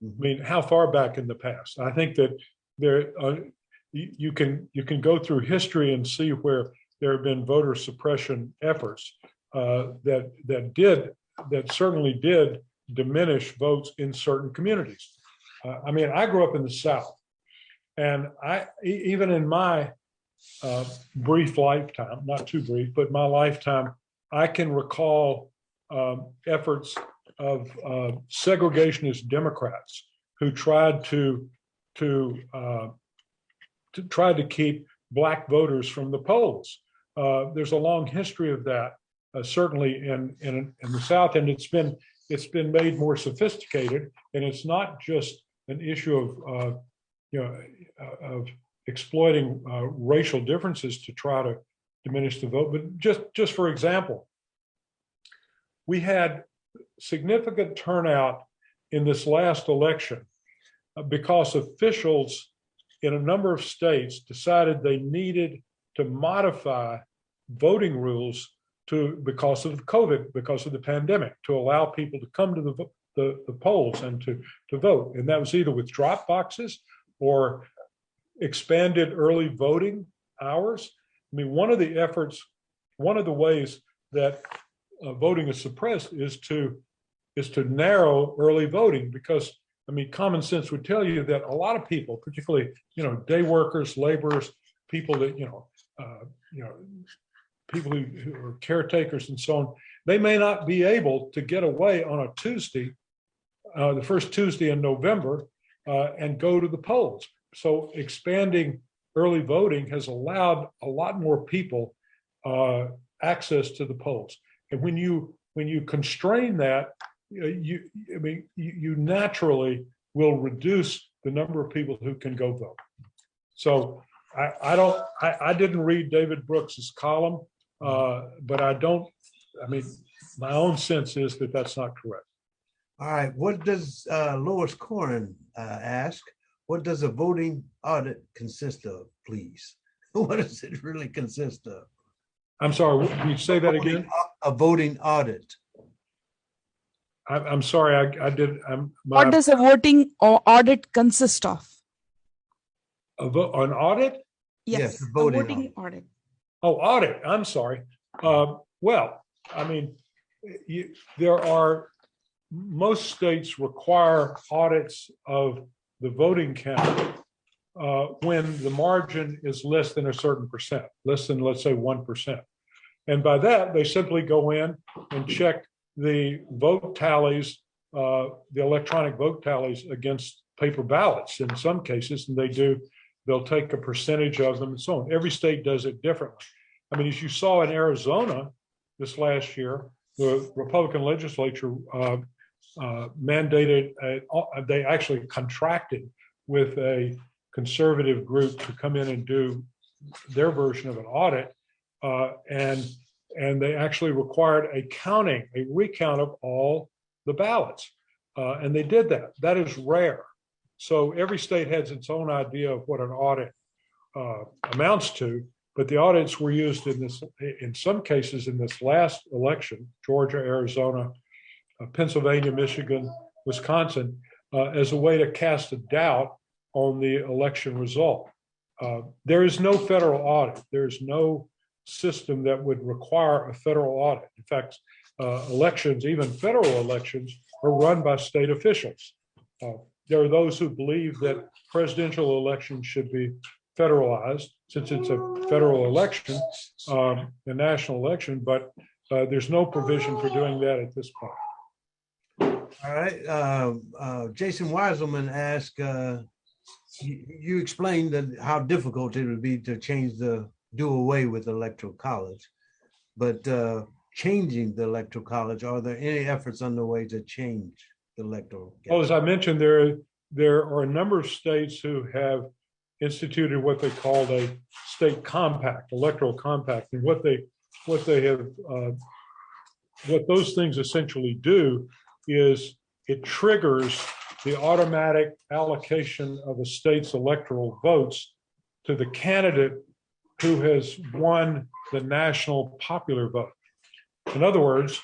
I mean, how far back in the past? I think that there you can go through history and see where there have been voter suppression efforts that certainly did diminish votes in certain communities. I mean, I grew up in the South, and even in my brief lifetime, not too brief, but my lifetime, I can recall efforts of segregationist Democrats who tried to keep Black voters from the polls. There's a long history of that, certainly in the South, and it's been made more sophisticated, and it's not just an issue of exploiting racial differences to try to diminish the vote. But just for example, we had significant turnout in this last election because officials in a number of states decided they needed to modify voting rules because of COVID, because of the pandemic, to allow people to come to the polls and to vote. And that was either with drop boxes or expanded early voting hours. I mean, one of the ways that voting is suppressed is to narrow early voting, because I mean, common sense would tell you that a lot of people, particularly day workers, laborers, people that people who are caretakers and so on, they may not be able to get away on a Tuesday, the first Tuesday in November, and go to the polls. So expanding early voting has allowed a lot more people access to the polls. And when you constrain that, you naturally will reduce the number of people who can go vote. So I didn't read David Brooks's column, but my own sense is that that's not correct. All right, what does Lois Corin ask? What does a voting audit consist of, please? What does it really consist of? I'm sorry, can you say that again? A voting audit. I'm sorry, What does a voting audit consist of? An audit? Yes, a a voting audit. Oh, audit, I'm sorry. Well, I mean, most states require audits of the voting count when the margin is less than a certain percent, less than, let's say, 1%. And by that, they simply go in and check the vote tallies, the electronic vote tallies against paper ballots in some cases, and they'll take a percentage of them and so on. Every state does it differently. I mean, as you saw in Arizona this last year, the Republican legislature mandated, they actually contracted with a conservative group to come in and do their version of an audit. And they actually required a recount of all the ballots. And they did that. That is rare. So every state has its own idea of what an audit amounts to, but the audits were used in some cases in this last election, Georgia, Arizona, Pennsylvania, Michigan, Wisconsin, as a way to cast a doubt on the election result. There is no federal audit. There is no system that would require a federal audit. In fact, elections, even federal elections, are run by state officials. There are those who believe that presidential elections should be federalized, since it's a federal election, a national election, but there's no provision for doing that at this point. All right. Jason Wizelman asked, you explained that how difficult it would be to do away with the electoral college, but changing the electoral college, are there any efforts underway to change the electoral? Well, as I mentioned, there are a number of states who have instituted what they called a state compact, electoral compact, and what those things essentially do is it triggers the automatic allocation of a state's electoral votes to the candidate who has won the national popular vote. In other words,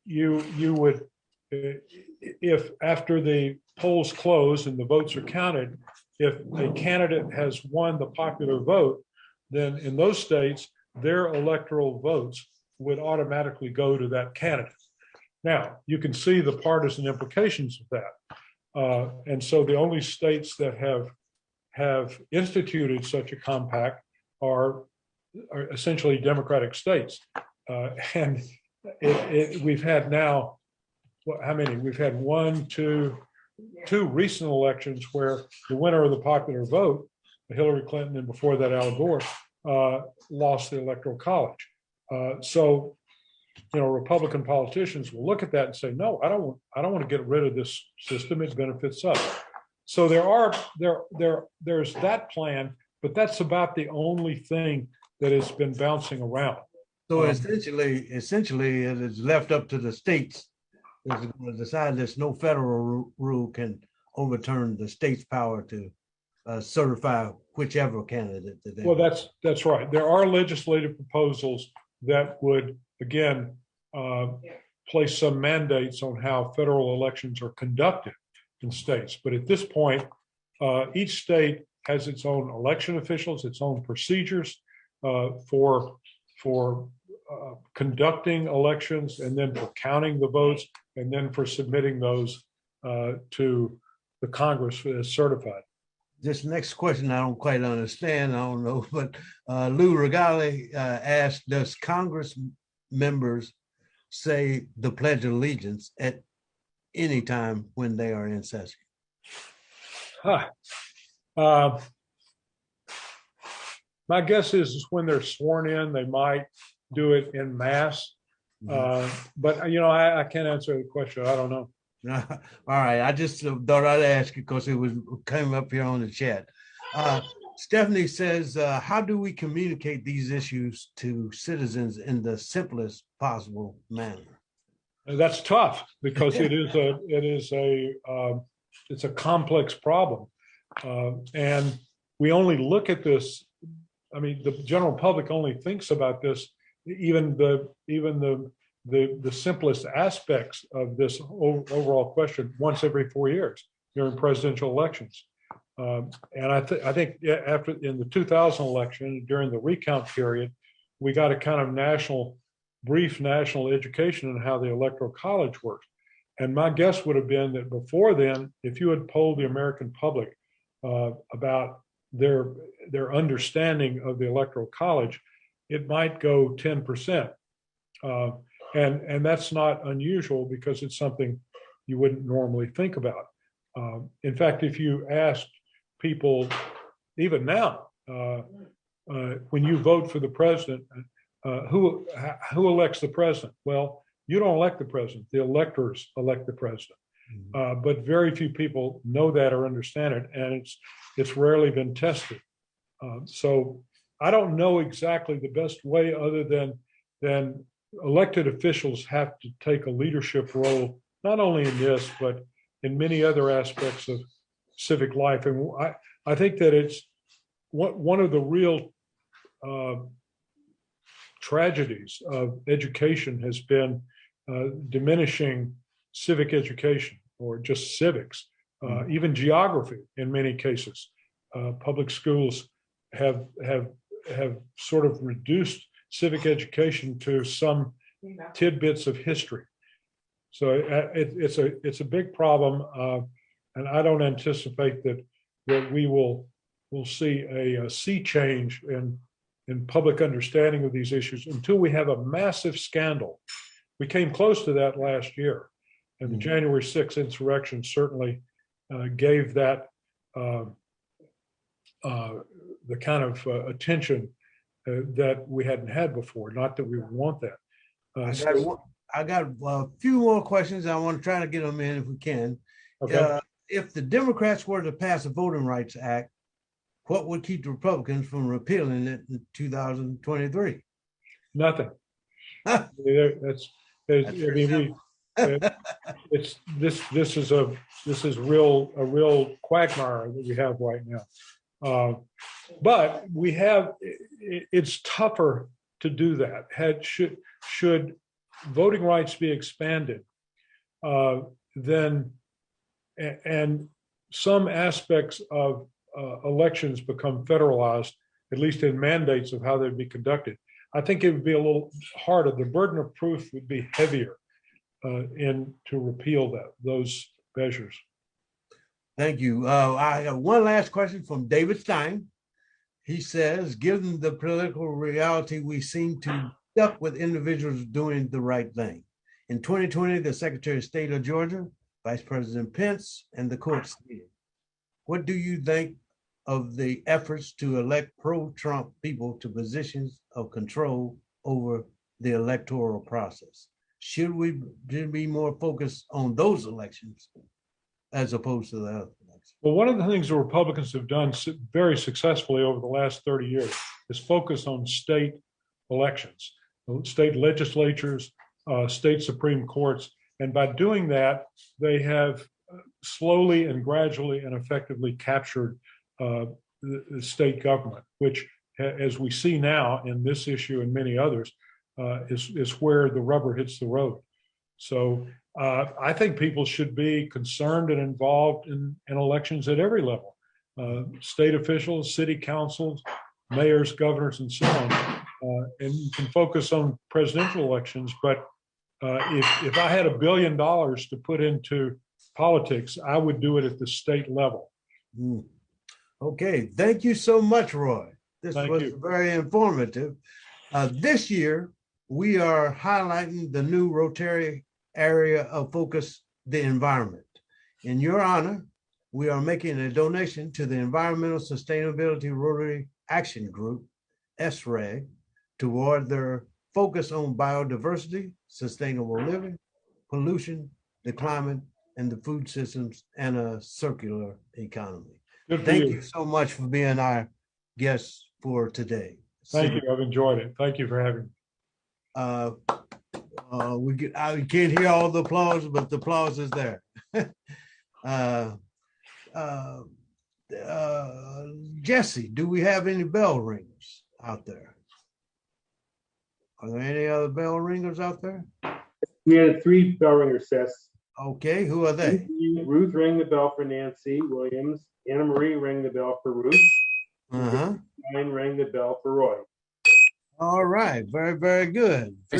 you would, if after the polls close and the votes are counted, if a candidate has won the popular vote, then in those states, their electoral votes would automatically go to that candidate. Now, you can see the partisan implications of that. And so the only states that have instituted such a compact are essentially Democratic states. And we've had now, how many? We've had two recent elections where the winner of the popular vote, Hillary Clinton, and before that Al Gore, lost the electoral college. So, Republican politicians will look at that and say, no, I don't want to get rid of this system. It benefits us. So there's that plan, but that's about the only thing that has been bouncing around. So essentially, it is left up to the states to decide there's no federal rule can overturn the state's power to certify whichever candidate that they Well, that's right. There are legislative proposals that would, again, place some mandates on how federal elections are conducted in states. But at this point, each state has its own election officials, its own procedures for conducting elections, and then for counting the votes, and then for submitting those to the Congress as certified. This next question I don't quite understand. I don't know, but Lou Regali asked, does Congress members say the Pledge of Allegiance at any time when they are in session? My guess is when they're sworn in, they might do it in mass. But, I can't answer the question. I don't know. All right. I just thought I'd ask you because it came up here on the chat. Stephanie says, how do we communicate these issues to citizens in the simplest possible manner? That's tough because it's a complex problem. And we only look at this. I mean, the general public only thinks about this, even the simplest aspects of this overall question once every 4 years during presidential elections. And I think in the 2000 election, during the recount period, we got a kind of brief national education on how the Electoral College works. And my guess would have been that before then, if you had polled the American public about their understanding of the Electoral College, it might go 10%. And that's not unusual because it's something you wouldn't normally think about. In fact, if you asked people, even now, when you vote for the president, who elects the president? Well, you don't elect the president. The electors elect the president. But very few people know that or understand it, and it's rarely been tested. So I don't know exactly the best way other than elected officials have to take a leadership role, not only in this, but in many other aspects of civic life. And I think that it's one of the real tragedies of education has been diminishing civic education or just civics, even geography in many cases. Public schools have sort of reduced civic education to some tidbits of history. So it's a big problem, and I don't anticipate that we will see a sea change in public understanding of these issues until we have a massive scandal. We came close to that last year, and the January 6th insurrection certainly gave that the kind of attention that we hadn't had before. Not that we would want that. I got a few more questions. I want to try to get them in if we can. Okay. If the Democrats were to pass a Voting Rights Act, what would keep the Republicans from repealing it in 2023? Nothing. This is a real quagmire that we have right now. But we have, it's tougher to do that. Should voting rights be expanded, then and some aspects of elections become federalized, at least in mandates of how they'd be conducted, I think it would be a little harder. The burden of proof would be heavier to repeal those measures. Thank you. I have one last question from David Stein. He says, given the political reality, we seem to stuck with individuals doing the right thing. In 2020, the Secretary of State of Georgia, Vice President Pence, and the court stated. What do you think of the efforts to elect pro-Trump people to positions of control over the electoral process? Should we be more focused on those elections as opposed to the other elections? Well, one of the things the Republicans have done very successfully over the last 30 years is focus on state elections, state legislatures, state Supreme Courts. And by doing that, they have slowly and gradually and effectively captured the state government, which, as we see now in this issue and many others, is where the rubber hits the road. So I think people should be concerned and involved in elections at every level, state officials, city councils, mayors, governors, and so on. And you can focus on presidential elections, but if I had $1 billion to put into politics, I would do it at the state level. Okay, thank you so much, Roy. This was very informative. This year, we are highlighting the new Rotary area of focus, the environment. In your honor, we are making a donation to the Environmental Sustainability Rotary Action Group, SRAG, toward their focus on biodiversity, sustainable living, pollution, the climate, and the food systems, and a circular economy. Thank you so much for being our guest for today. Thank you. I've enjoyed it. Thank you for having me. I can't hear all the applause, but the applause is there. Jesse, do we have any bell ringers out there? Are there any other bell ringers out there? We had 3 bell ringers, Ces. Okay, who are they? Ruth rang the bell for Nancy Williams. Anna Marie rang the bell for Ruth. Stein rang the bell for Roy. All right, very, very good. I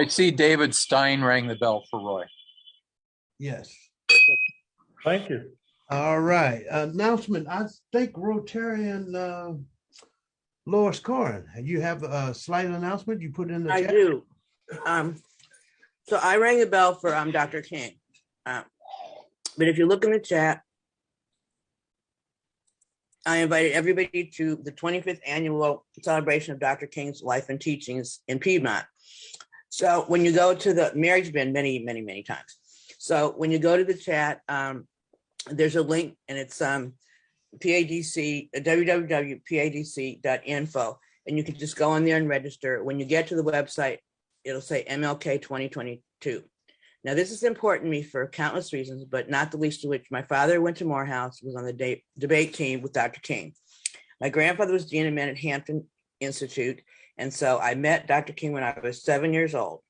see David Stein rang the bell for Roy. Yes. Thank you. All right. Announcement. I think Rotarian Lois Corin, you have a slight announcement you put in the chat? I do. So I rang the bell for Dr. King. But if you look in the chat, I invited everybody to the 25th annual celebration of Dr. King's life and teachings in Piedmont. So when you go to Mary's been many, many, many times. So when you go to the chat, there's a link and it's PADC, www.padc.info. And you can just go on there and register. When you get to the website, it'll say MLK 2022. Now, this is important to me for countless reasons, but not the least of which my father went to Morehouse, was on the debate team with Dr. King. My grandfather was dean of men at Hampton Institute. And so I met Dr. King when I was 7 years old.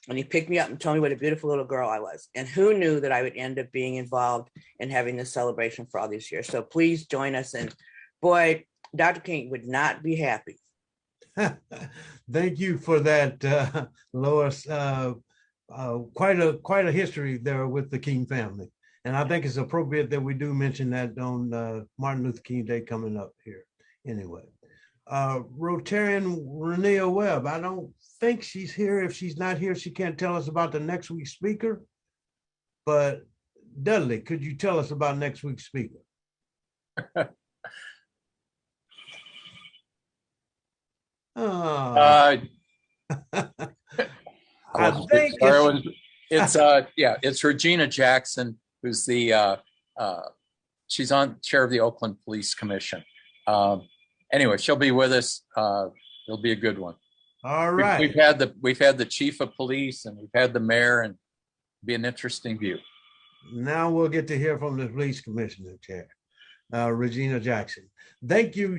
And he picked me up and told me what a beautiful little girl I was. And who knew that I would end up being involved in having this celebration for all these years. So please join us. And boy, Dr. King would not be happy Thank you for that, Lois. Quite a history there with the King family. And I think it's appropriate that we do mention that on Martin Luther King Day coming up here. Anyway, Rotarian Renea Webb, I don't think she's here. If she's not here, she can't tell us about the next week's speaker. But Dudley, could you tell us about next week's speaker? I think it's Regina Jackson, who's the she's on chair of the Oakland Police Commission. Anyway, she'll be with us. It'll be a good one. All right. We've had the chief of police and we've had the mayor, and it'll be an interesting view. Now we'll get to hear from the police commissioner chair, Regina Jackson. Thank you,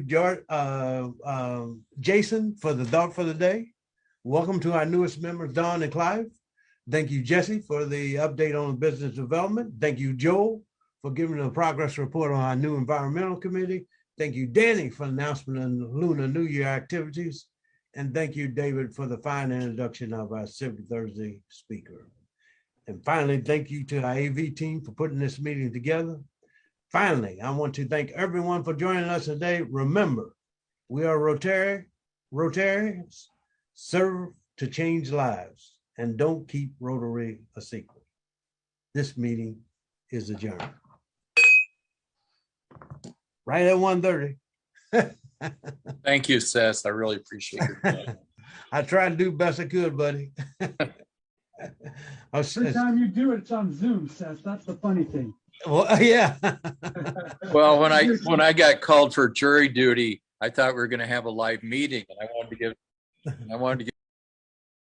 Jason, for the thought for the day. Welcome to our newest members, Dawnn and Clive. Thank you, Jesse, for the update on business development. Thank you, Joel, for giving a progress report on our new environmental committee. Thank you, Danny, for the announcement of Lunar New Year activities. And thank you, David, for the fine introduction of our Civic Thursday speaker. And finally, thank you to our AV team for putting this meeting together. Finally, I want to thank everyone for joining us today. Remember, we are Rotarians, serve to change lives, and don't keep Rotary a secret. This meeting is adjourned. Right at 1:30. Thank you, Ces. I really appreciate it. I tried to do best I could, buddy. Every time you do it, it's on Zoom, Seth. That's the funny thing. Well, yeah. Well, when I got called for jury duty, I thought we were going to have a live meeting, and I wanted to give